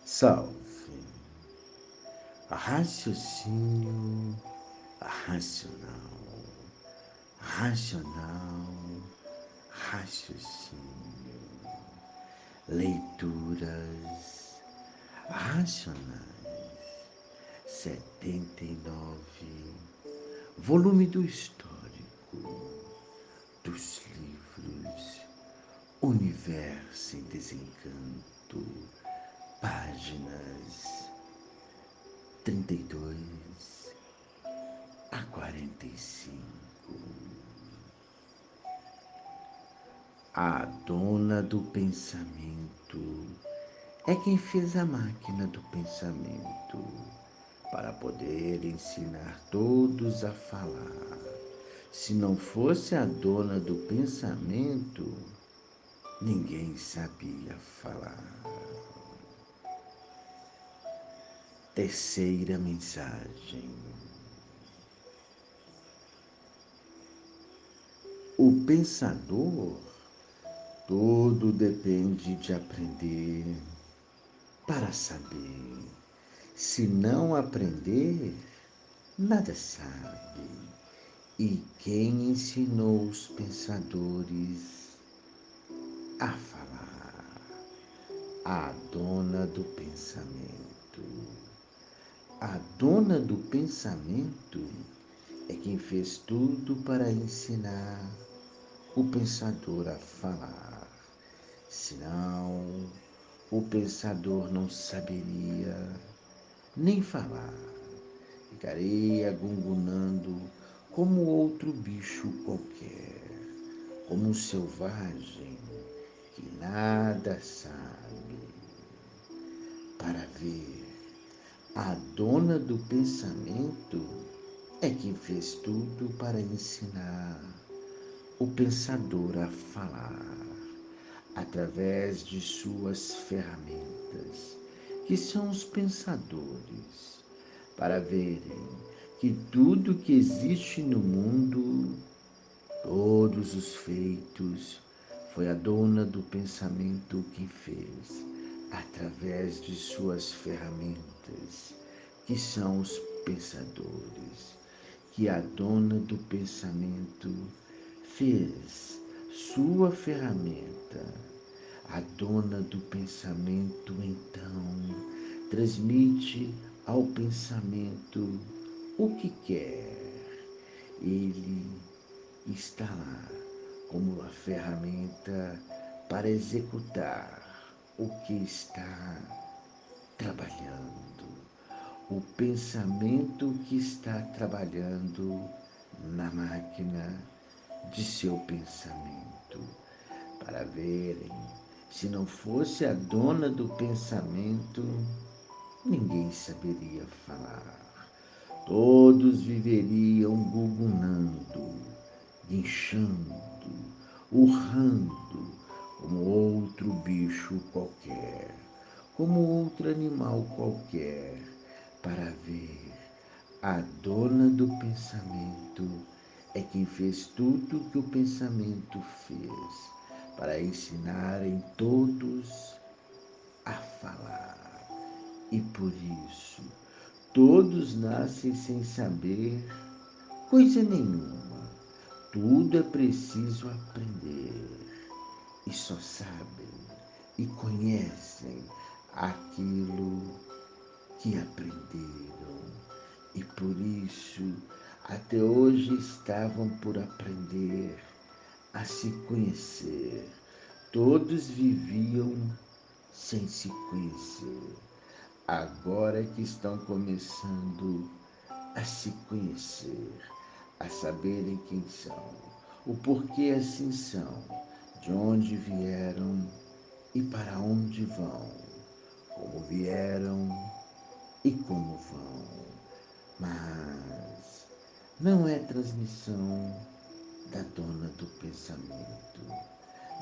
Salve. Raciocínio racional. Racional, raciocínio. Leituras racionais. 79. Volume do histórico dos livros Universo em Desencanto. Páginas 32 a 45. A dona do pensamento é quem fez a máquina do pensamento para poder ensinar todos a falar. Se não fosse a dona do pensamento, ninguém sabia falar. Terceira mensagem. O pensador todo depende de aprender para saber. Se não aprender, nada sabe. E quem ensinou os pensadores a falar? A dona do pensamento. A dona do pensamento é quem fez tudo para ensinar o pensador a falar. Senão, o pensador não saberia nem falar. Ficaria gungunando como outro bicho qualquer, como um selvagem que nada sabe. Para ver, a dona do pensamento é quem fez tudo para ensinar o pensador a falar através de suas ferramentas, que são os pensadores, para verem que tudo que existe no mundo, todos os feitos, foi a dona do pensamento quem fez, através de suas ferramentas, que são os pensadores, que a dona do pensamento fez sua ferramenta. A dona do pensamento, então, transmite ao pensamento o que quer. Ele está lá como a ferramenta para executar o que está trabalhando. O pensamento que está trabalhando na máquina de seu pensamento, para verem, se não fosse a dona do pensamento, ninguém saberia falar. Todos viveriam gugunando, guinchando, urrando, como outro bicho qualquer, como outro animal qualquer, para ver. A dona do pensamento é quem fez tudo o que o pensamento fez, para ensinarem todos a falar. E por isso, todos nascem sem saber coisa nenhuma. Tudo é preciso aprender. E só sabem e conhecem aquilo que aprenderam. E por isso, até hoje estavam por aprender a se conhecer. Todos viviam sem se conhecer. Agora é que estão começando a se conhecer, a saberem quem são, o porquê assim são, de onde vieram e para onde vão, como vieram e como vão. Mas não é transmissão da dona do pensamento.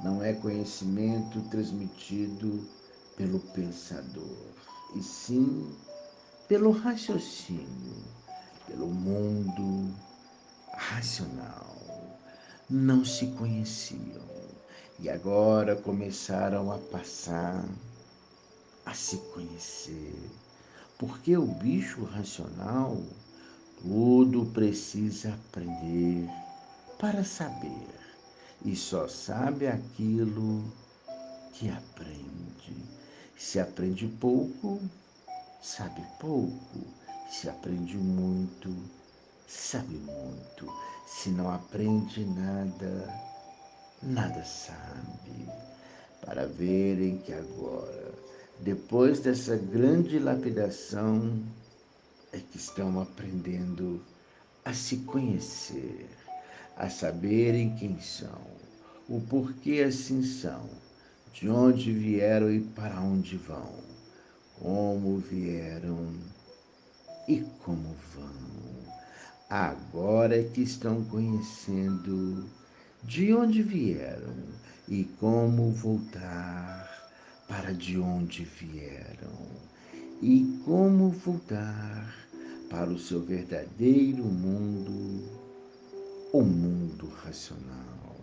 Não é conhecimento transmitido pelo pensador, e sim pelo raciocínio, pelo mundo racional. Não se conheciam e agora começaram a passar a se conhecer. Porque o bicho racional tudo precisa aprender para saber e só sabe aquilo que aprende. Se aprende pouco, sabe pouco. Se aprende muito, sabe muito. Se não aprende nada, nada sabe. Para verem que agora, depois dessa grande lapidação, é que estão aprendendo a se conhecer, a saberem quem são, o porquê assim são, de onde vieram e para onde vão, como vieram e como vão. Agora é que estão conhecendo de onde vieram e como voltar para de onde vieram e como voltar para o seu verdadeiro mundo, o mundo racional.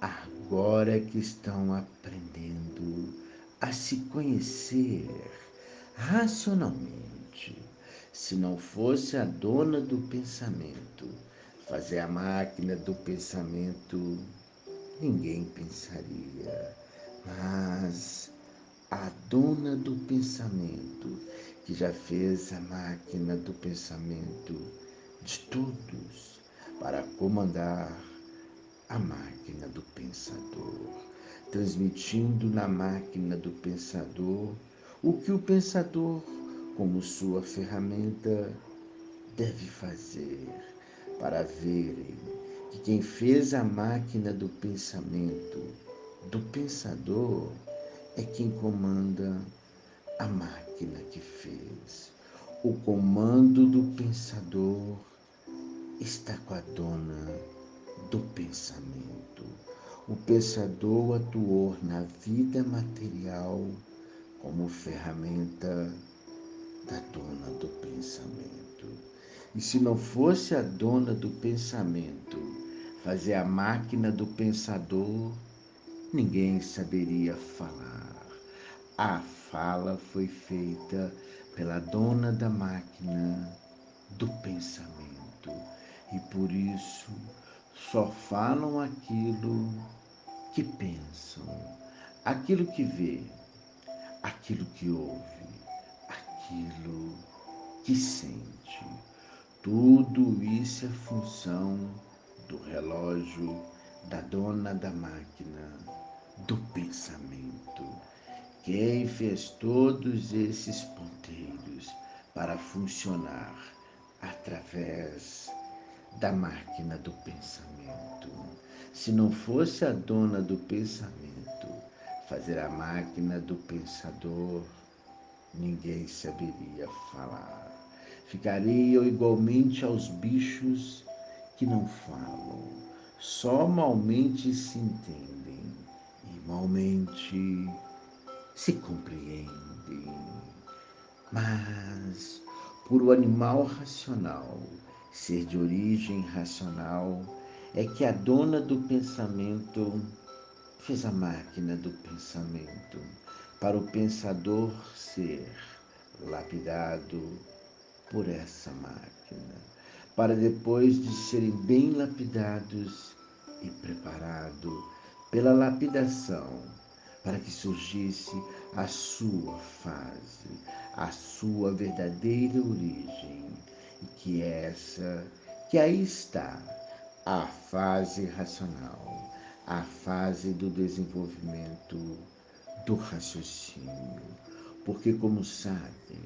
Agora é que estão aprendendo a se conhecer racionalmente. Se não fosse a dona do pensamento fazer a máquina do pensamento, ninguém pensaria. Mas a dona do pensamento, que já fez a máquina do pensamento de todos para comandar a máquina do pensador, transmitindo na máquina do pensador o que o pensador, como sua ferramenta, deve fazer, para verem que quem fez a máquina do pensamento do pensador é quem comanda a máquina que fez. O comando do pensador está com a dona do pensamento. O pensador atuou na vida material como ferramenta da dona do pensamento. E se não fosse a dona do pensamento fazer a máquina do pensador, ninguém saberia falar. A fala foi feita pela dona da máquina do pensamento e por isso só falam aquilo que pensam, aquilo que vê, aquilo que ouve, aquilo que sente. Tudo isso é função do relógio da dona da máquina do pensamento. Quem fez todos esses ponteiros para funcionar através da máquina do pensamento? Se não fosse a dona do pensamento fazer a máquina do pensador, ninguém saberia falar. Ficariam igualmente aos bichos que não falam, só malmente se entendem e malmente se compreendem. Mas, por o animal racional ser de origem racional, é que a dona do pensamento fez a máquina do pensamento para o pensador ser lapidado por essa máquina, para depois de serem bem lapidados e preparado pela lapidação, para que surgisse a sua fase, a sua verdadeira origem, e que essa, que aí está, a fase racional, a fase do desenvolvimento do raciocínio, porque, como sabem,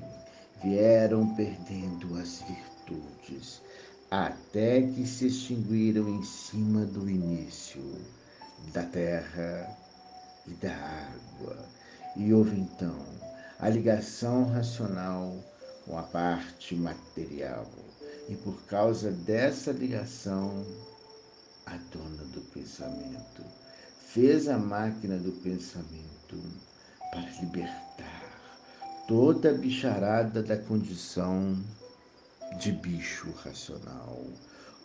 vieram perdendo as virtudes até que se extinguiram em cima do início da terra e da água. E houve então a ligação racional com a parte material. E por causa dessa ligação, a dona do pensamento fez a máquina do pensamento para libertar toda a bicharada da condição de bicho racional,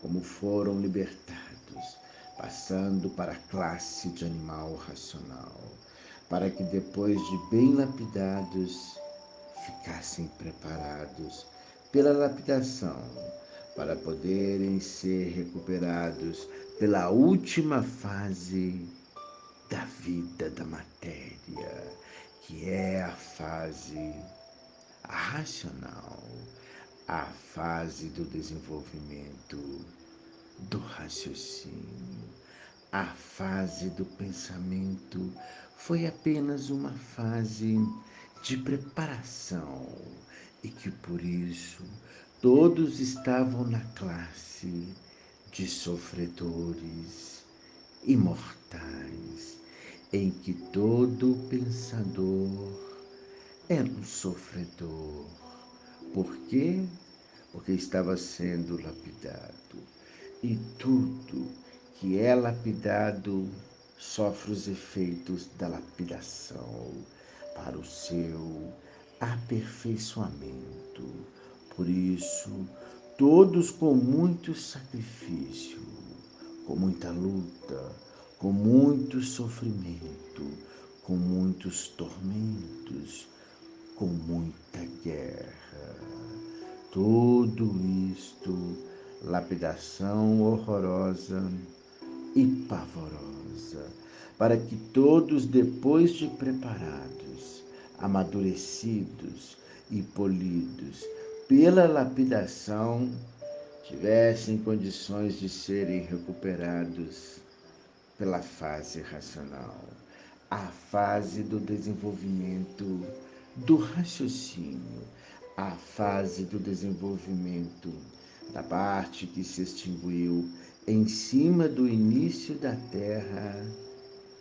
como foram libertados, passando para a classe de animal racional, para que depois de bem lapidados, ficassem preparados pela lapidação, para poderem ser recuperados pela última fase da vida da matéria, que é a fase racional, a fase do desenvolvimento do raciocínio. A fase do pensamento foi apenas uma fase de preparação e que por isso todos estavam na classe de sofredores imortais, em que todo pensador era um sofredor. Por quê? Porque estava sendo lapidado. E tudo que é lapidado sofre os efeitos da lapidação para o seu aperfeiçoamento. Por isso, todos com muito sacrifício, com muita luta, com muito sofrimento, com muitos tormentos, com muita guerra. Tudo isto, lapidação horrorosa e pavorosa, para que todos, depois de preparados, amadurecidos e polidos pela lapidação, tivessem condições de serem recuperados pela fase racional, a fase do desenvolvimento do raciocínio, a fase do desenvolvimento da parte que se extinguiu em cima do início da terra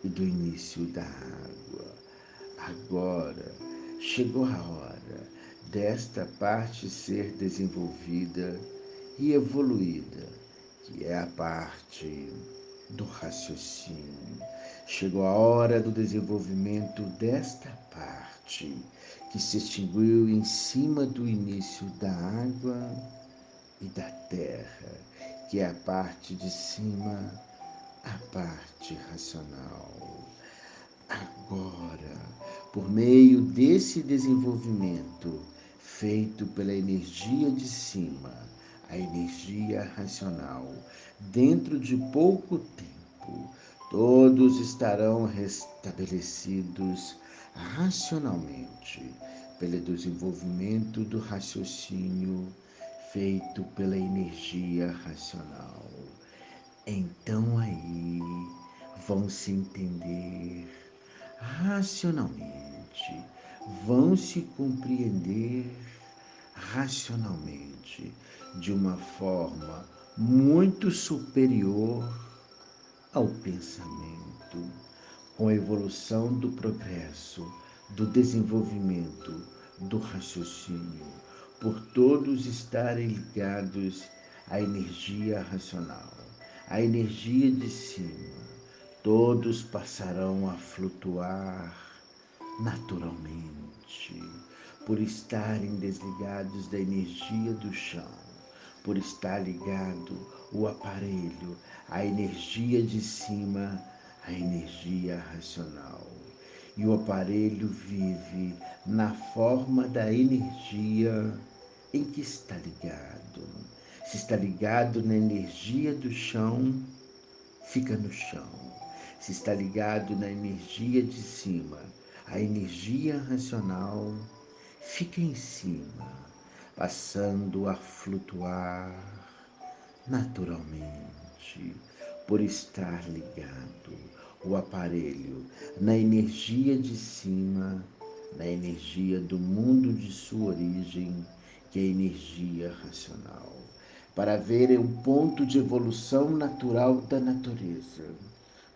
e do início da água. Agora chegou a hora desta parte ser desenvolvida e evoluída, que é a parte do raciocínio. Chegou a hora do desenvolvimento desta parte que se extinguiu em cima do início da água e da terra, que é a parte de cima, a parte racional. Agora, por meio desse desenvolvimento feito pela energia de cima, a energia racional, dentro de pouco tempo, todos estarão restabelecidos racionalmente pelo desenvolvimento do raciocínio feito pela energia racional. Então aí vão se entender racionalmente, vão se compreender racionalmente de uma forma muito superior ao pensamento, com a evolução do progresso, do desenvolvimento, do raciocínio, por todos estarem ligados à energia racional, à energia de cima, todos passarão a flutuar naturalmente, por estarem desligados da energia do chão, por estar ligado o aparelho à energia de cima, à energia racional. E o aparelho vive na forma da energia em que está ligado. Se está ligado na energia do chão, fica no chão. Se está ligado na energia de cima, a energia racional fica em cima, passando a flutuar naturalmente, por estar ligado o aparelho na energia de cima, na energia do mundo de sua origem, que é a energia racional, para verem um ponto de evolução natural da natureza,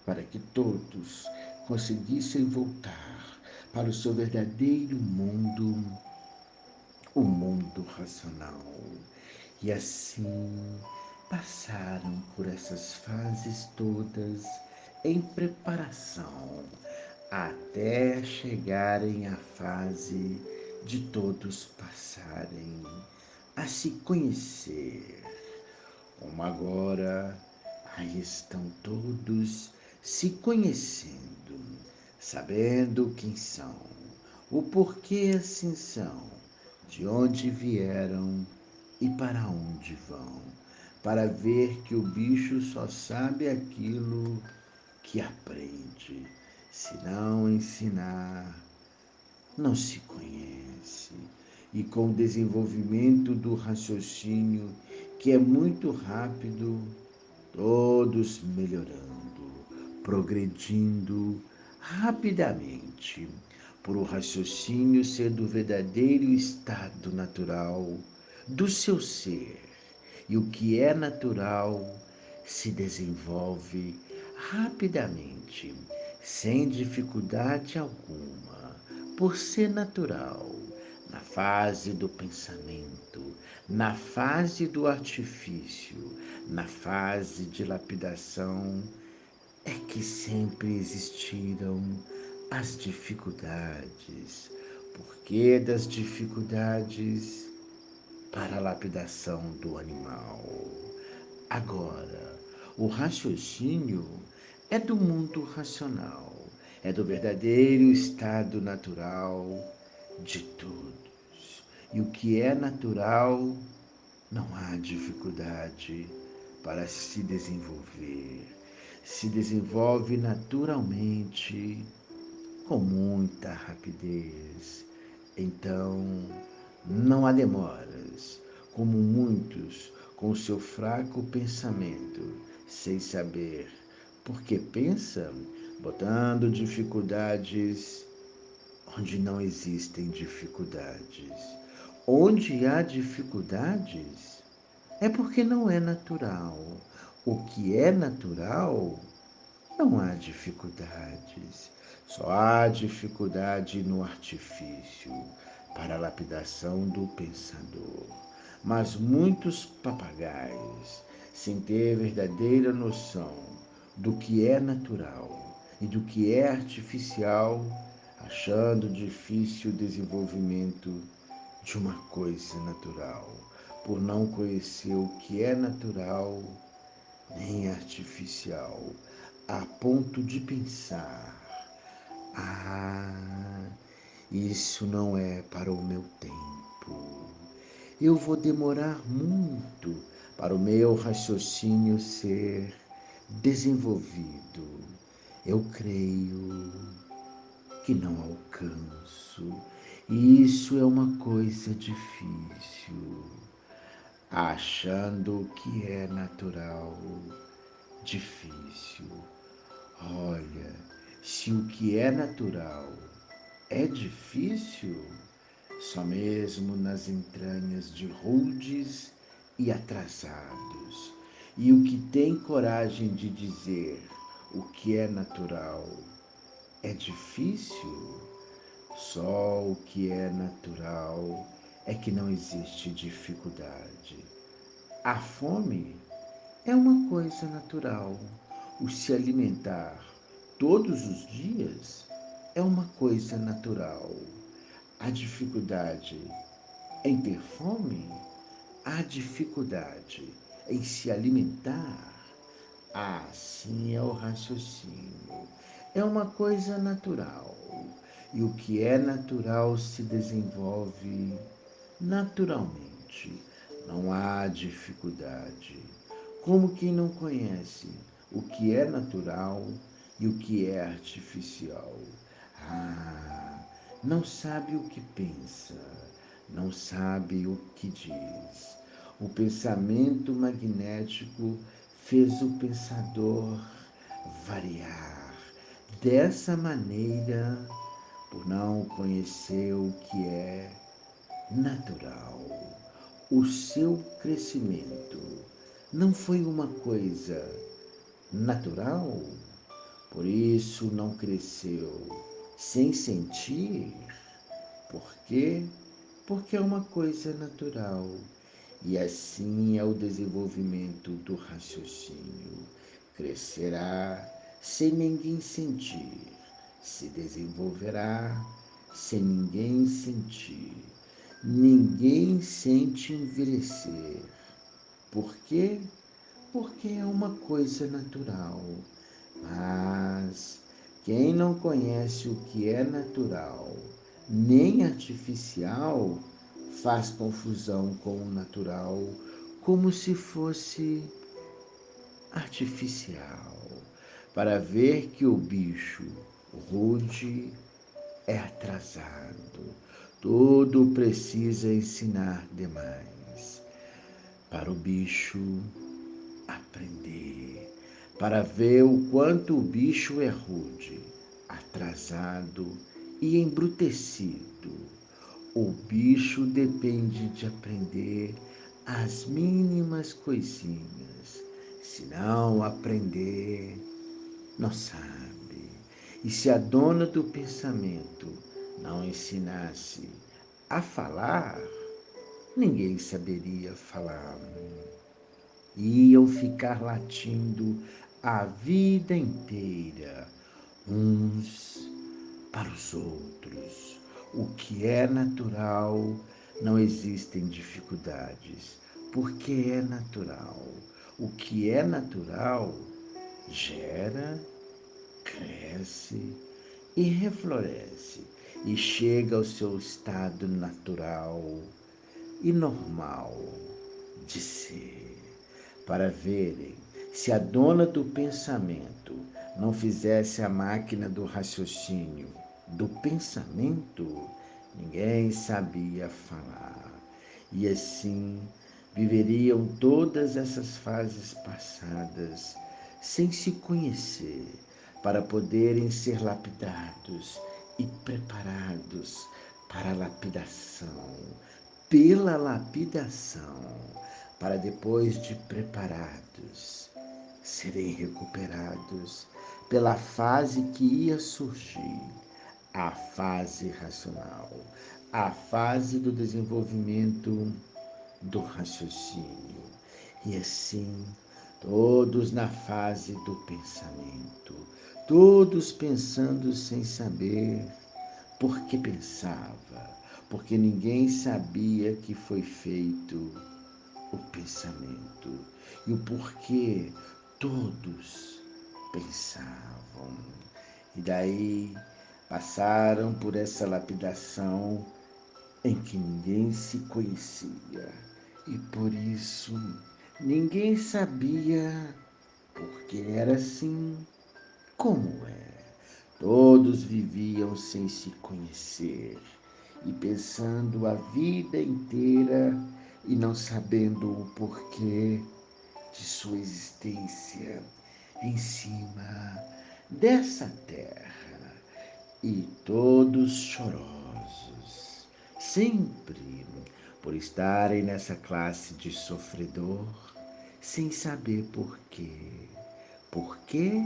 para que todos conseguissem voltar para o seu verdadeiro mundo, o mundo racional. E assim passaram por essas fases todas em preparação até chegarem à fase de todos passarem a se conhecer, como agora aí estão todos se conhecendo, sabendo quem são, o porquê assim são, de onde vieram e para onde vão, para ver que o bicho só sabe aquilo que aprende, se não ensinar, não se conhece. E com o desenvolvimento do raciocínio, que é muito rápido, todos melhorando, progredindo rapidamente, por o raciocínio ser do verdadeiro estado natural do seu ser. E o que é natural se desenvolve rapidamente, sem dificuldade alguma, por ser natural, na fase do pensamento, na fase do artifício, na fase de lapidação, é que sempre existiram as dificuldades. Porque das dificuldades para a lapidação do animal. Agora, o raciocínio é do mundo racional, é do verdadeiro estado natural de todos. E o que é natural, não há dificuldade para se desenvolver. Se desenvolve naturalmente, com muita rapidez. Então, não há demoras, como muitos com seu fraco pensamento, sem saber por que pensam, botando dificuldades onde não existem dificuldades. Onde há dificuldades, é porque não é natural. O que é natural, não há dificuldades. Só há dificuldade no artifício para a lapidação do pensador. Mas muitos papagaios, sem ter verdadeira noção do que é natural e do que é artificial, achando difícil o desenvolvimento de uma coisa natural, por não conhecer o que é natural nem artificial, a ponto de pensar: ah, isso não é para o meu tempo. Eu vou demorar muito para o meu raciocínio ser desenvolvido. Eu creio que não alcanço. E isso é uma coisa difícil, achando que é natural, difícil. Olha, se o que é natural é difícil, só mesmo nas entranhas de rudes e atrasados. E o que tem coragem de dizer o que é natural é difícil, só o que é natural é que não existe dificuldade. A fome é uma coisa natural. O se alimentar todos os dias é uma coisa natural. A dificuldade em ter fome, a dificuldade em se alimentar, assim é o raciocínio. É uma coisa natural. E o que é natural se desenvolve naturalmente. Não há dificuldade. Como quem não conhece o que é natural e o que é artificial. Ah, não sabe o que pensa, não sabe o que diz. O pensamento magnético fez o pensador variar dessa maneira por não conhecer o que é natural. O seu crescimento não foi uma coisa natural, por isso não cresceu sem sentir. Por quê? Porque é uma coisa natural. E assim é o desenvolvimento do raciocínio. Crescerá sem ninguém sentir, se desenvolverá sem ninguém sentir. Ninguém sente envelhecer. Por quê? Porque é uma coisa natural, mas Quem não conhece o que é natural, nem artificial, faz confusão com o natural, como se fosse artificial, para ver que o bicho rude é atrasado. Tudo precisa ensinar demais para o bicho aprender, para ver o quanto o bicho é rude, atrasado e embrutecido. O bicho depende de aprender as mínimas coisinhas. Se não aprender, não sabe. E se a dona do pensamento não ensinasse a falar, ninguém saberia falar. Iam ficar latindo a vida inteira, uns para os outros. O que é natural, não existem dificuldades, porque é natural. O que é natural gera, cresce e refloresce e chega ao seu estado natural e normal de ser, para verem se a dona do pensamento não fizesse a máquina do raciocínio do pensamento, ninguém sabia falar. E assim viveriam todas essas fases passadas sem se conhecer, para poderem ser lapidados e preparados para a lapidação, pela lapidação, para depois de preparados, serem recuperados pela fase que ia surgir, a fase racional, a fase do desenvolvimento do raciocínio. E assim, todos na fase do pensamento, todos pensando sem saber por que pensava, porque ninguém sabia que foi feito o pensamento e o porquê todos pensavam. E daí passaram por essa lapidação em que ninguém se conhecia e por isso ninguém sabia porque era assim como é. Todos viviam sem se conhecer e pensando a vida inteira e não sabendo o porquê de sua existência em cima dessa terra. E todos chorosos, sempre por estarem nessa classe de sofredor, sem saber porquê. Por quê?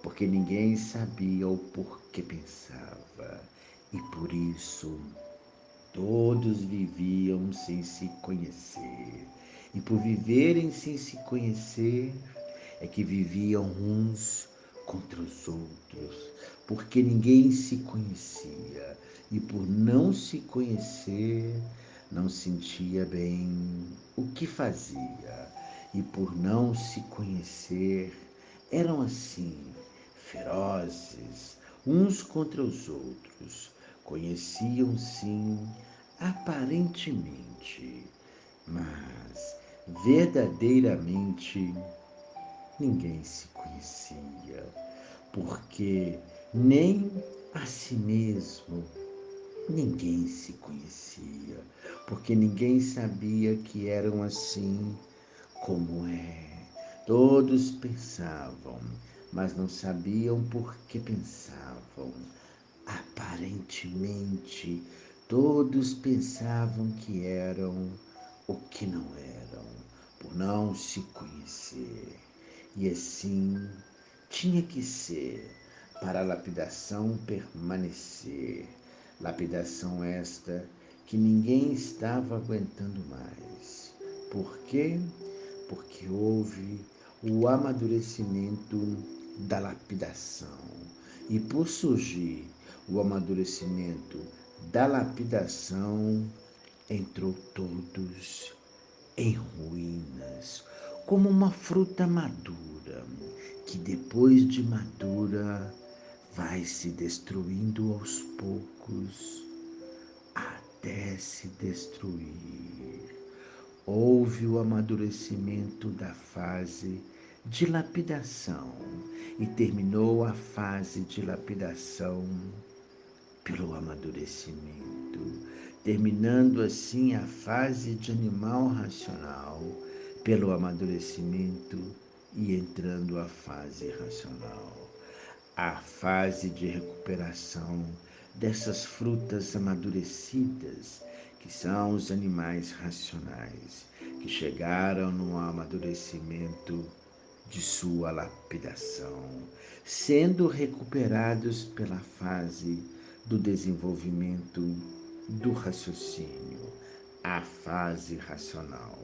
Porque ninguém sabia o porquê pensava. E por isso todos viviam sem se conhecer. E por viverem sem se conhecer, é que viviam uns contra os outros, porque ninguém se conhecia. E por não se conhecer, não sentia bem o que fazia. E por não se conhecer, eram assim, ferozes, uns contra os outros. Conheciam sim, aparentemente, mas verdadeiramente ninguém se conhecia, porque nem a si mesmo ninguém se conhecia, porque ninguém sabia que eram assim como é. Todos pensavam, mas não sabiam por que pensavam. Aparentemente, todos pensavam que eram o que não eram, por não se conhecer. E assim tinha que ser para a lapidação permanecer. Lapidação esta que ninguém estava aguentando mais. Por quê? Porque houve o amadurecimento da lapidação. E por surgir o amadurecimento da lapidação, entrou todos em ruínas, como uma fruta madura, que depois de madura vai se destruindo aos poucos até se destruir. Houve o amadurecimento da fase de lapidação e terminou a fase de lapidação pelo amadurecimento, terminando assim a fase de animal racional pelo amadurecimento e entrando a fase racional, a fase de recuperação dessas frutas amadurecidas, que são os animais racionais, que chegaram no amadurecimento de sua lapidação, sendo recuperados pela fase do desenvolvimento do raciocínio, a fase racional.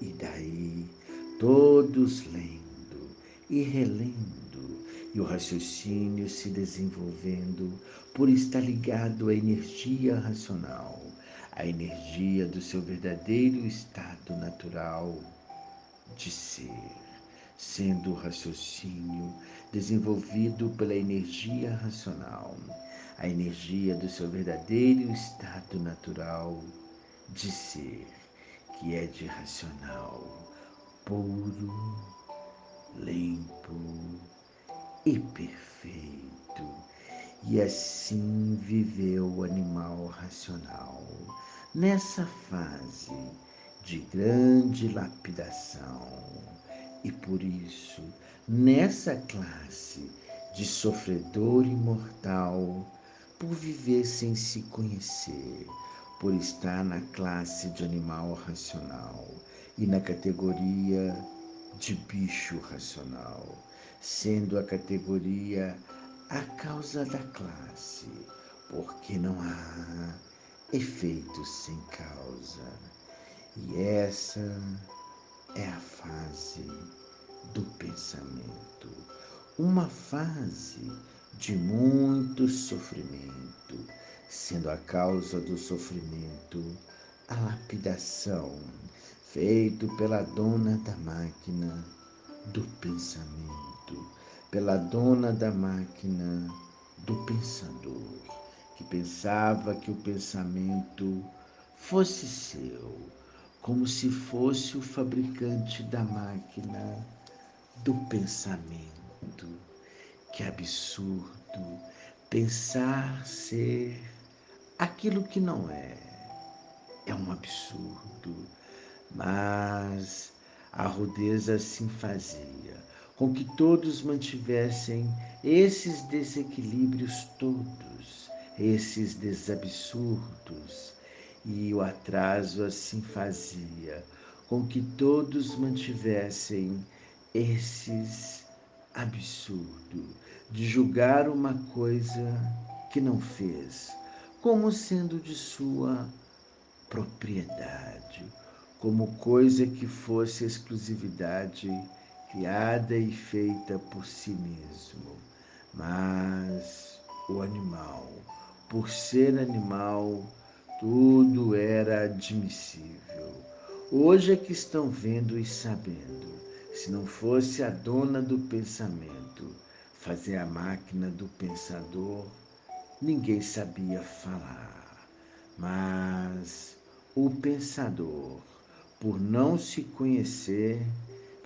E daí, todos lendo e relendo, e o raciocínio se desenvolvendo por estar ligado à energia racional, à energia do seu verdadeiro estado natural de ser, sendo o raciocínio desenvolvido pela energia racional, a energia do seu verdadeiro estado natural de ser, que é de racional, puro, limpo e perfeito. E assim viveu o animal racional nessa fase de grande lapidação. E por isso, nessa classe de sofredor imortal, por viver sem se conhecer, por estar na classe de animal racional e na categoria de bicho racional, sendo a categoria a causa da classe, porque não há efeito sem causa. E essa é a fase do pensamento, uma fase de muito sofrimento, sendo a causa do sofrimento a lapidação, feito pela dona da máquina do pensamento, pela dona da máquina do pensador, que pensava que o pensamento fosse seu, como se fosse o fabricante da máquina do pensamento. Que absurdo pensar ser aquilo que não é. É um absurdo, mas a rudeza assim fazia com que todos mantivessem esses desequilíbrios todos, esses desabsurdos, e o atraso assim fazia com que todos mantivessem esses absurdos de julgar uma coisa que não fez como sendo de sua propriedade, como coisa que fosse exclusividade criada e feita por si mesmo. Mas o animal, por ser animal, tudo era admissível. Hoje é que estão vendo e sabendo. Se não fosse a dona do pensamento fazer a máquina do pensador, ninguém sabia falar. Mas o pensador, por não se conhecer,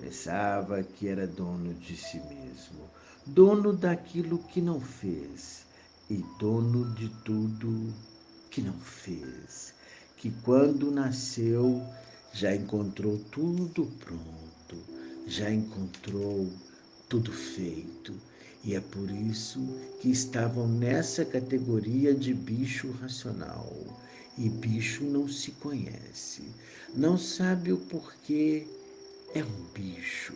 pensava que era dono de si mesmo, dono daquilo que não fez e dono de tudo que não fez, que quando nasceu já encontrou tudo pronto, já encontrou tudo feito. E é por isso que estavam nessa categoria de bicho racional. E bicho não se conhece, não sabe o porquê é um bicho,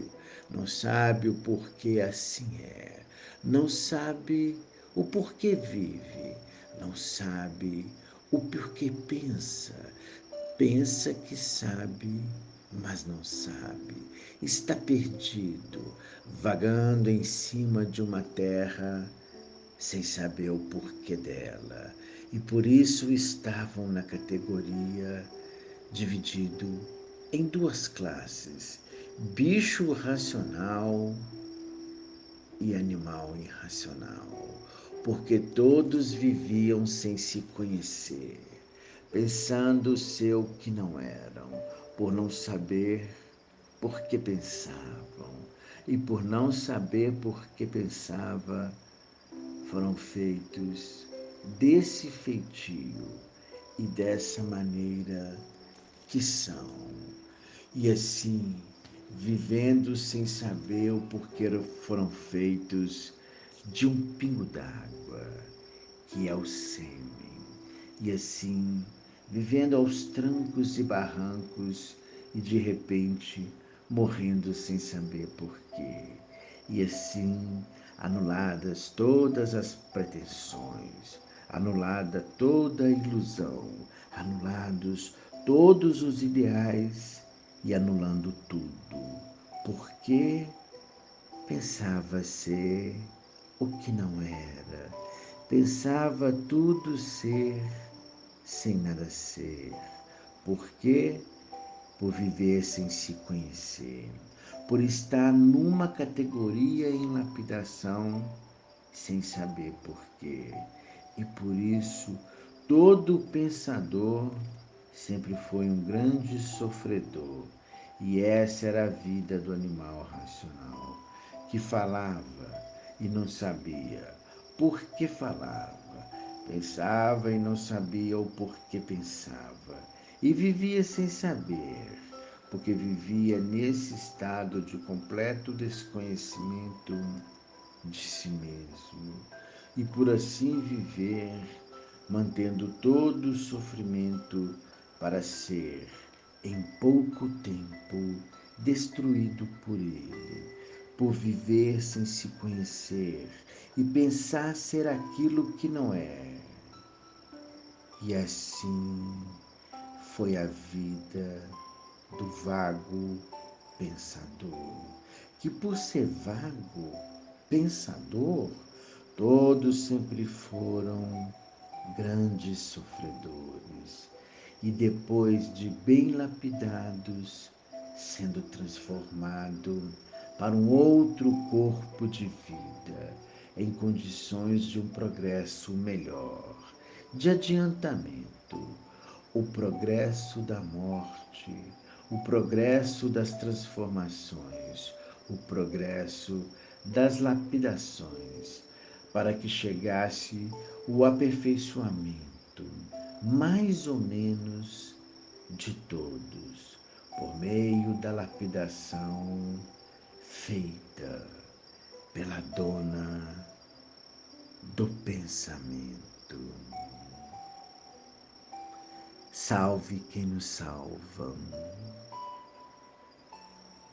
não sabe o porquê assim é, não sabe o porquê vive, não sabe o porquê pensa, pensa que sabe, mas não sabe, está perdido, vagando em cima de uma terra sem saber o porquê dela, e por isso estavam na categoria dividido em duas classes: bicho racional e animal irracional. porque todos viviam sem se conhecer, pensando ser o que não eram, por não saber por que pensavam, e por não saber por que pensava, foram feitos desse feitio e dessa maneira que são. E assim, vivendo sem saber o porquê foram feitos de um pingo d'água, que é o sêmen. E assim, vivendo aos trancos e barrancos e de repente morrendo sem saber porquê. E assim, anuladas todas as pretensões, anulada toda a ilusão, anulados todos os ideais e anulando tudo, porque pensava ser o que não era, pensava tudo ser sem nada ser, porque por viver sem se conhecer, por estar numa categoria em lapidação sem saber porquê. E por isso, todo pensador sempre foi um grande sofredor. E essa era a vida do animal racional, que falava e não sabia por que falava, pensava e não sabia o porquê pensava, e vivia sem saber, porque vivia nesse estado de completo desconhecimento de si mesmo, e por assim viver, mantendo todo o sofrimento para ser, em pouco tempo, destruído por ele, por viver sem se conhecer e pensar ser aquilo que não é. E assim foi a vida do vago pensador, que por ser vago pensador, todos sempre foram grandes sofredores, e depois de bem lapidados, sendo transformado para um outro corpo de vida, em condições de um progresso melhor, de adiantamento, o progresso da morte, o progresso das transformações, o progresso das lapidações, para que chegasse o aperfeiçoamento, mais ou menos, de todos, por meio da lapidação feita pela dona do pensamento. Salve quem nos salva.